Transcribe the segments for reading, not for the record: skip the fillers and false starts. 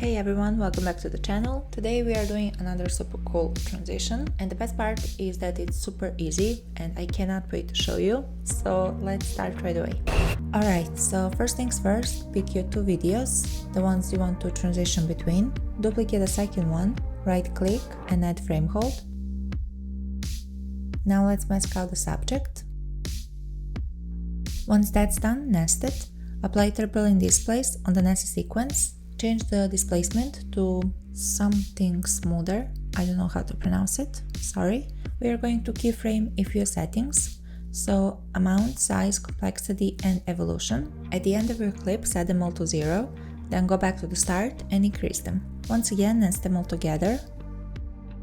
Hey everyone, welcome back to the channel. Today we are doing another super cool transition, and the best part is that it's super easy and I cannot wait to show you. So let's start right away. Alright, so first things first, pick your two videos, the ones you want to transition between, duplicate the second one, right click and add frame hold. Now let's mask out the subject. Once that's done, nest it. Apply turbulent displace on the nested sequence. Change the displacement to something smoother. I don't know how to pronounce it, sorry. We are going to keyframe a few settings. So amount, size, complexity, and evolution. At the end of your clip, set them all to 0. Then go back to the start and increase them. Once again, nest them all together.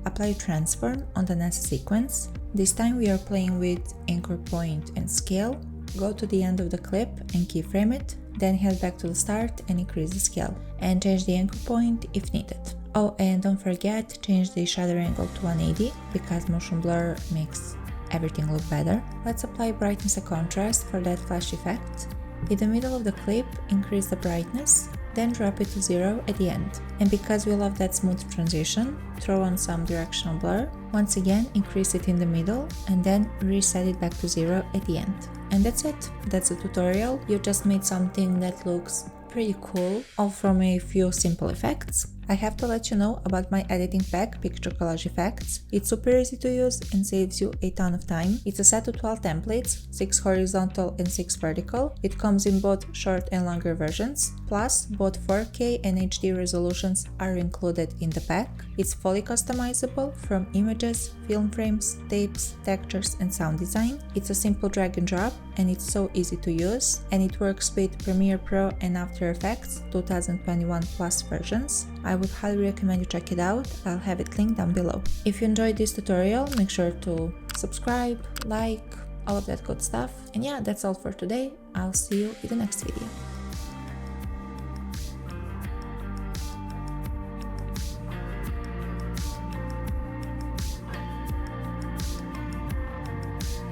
Apply transform on the nested sequence. This time we are playing with anchor point and scale. Go to the end of the clip and keyframe it, then head back to the start and increase the scale, and change the anchor point if needed. Oh, and don't forget, change the shutter angle to 180, because motion blur makes everything look better. Let's apply brightness and contrast for that flash effect. In the middle of the clip, increase the brightness, then drop it to 0 at the end. And because we love that smooth transition, throw on some directional blur. Once again, increase it in the middle and then reset it back to 0 at the end. And that's it. That's the tutorial. You just made something that looks pretty cool, all from a few simple effects. I have to let you know about my editing pack, Picture Collage Effects. It's super easy to use and saves you a ton of time. It's a set of 12 templates, 6 horizontal and 6 vertical. It comes in both short and longer versions. Plus, both 4K and HD resolutions are included in the pack. It's fully customizable from images, film frames, tapes, textures, and sound design. It's a simple drag and drop, and it's so easy to use. And it works with Premiere Pro and After Effects 2021 Plus versions. I would highly recommend you check it out. I'll have it linked down below. If you enjoyed this tutorial, make sure to subscribe, like, all of that good stuff. And yeah, that's all for today. I'll see you in the next video.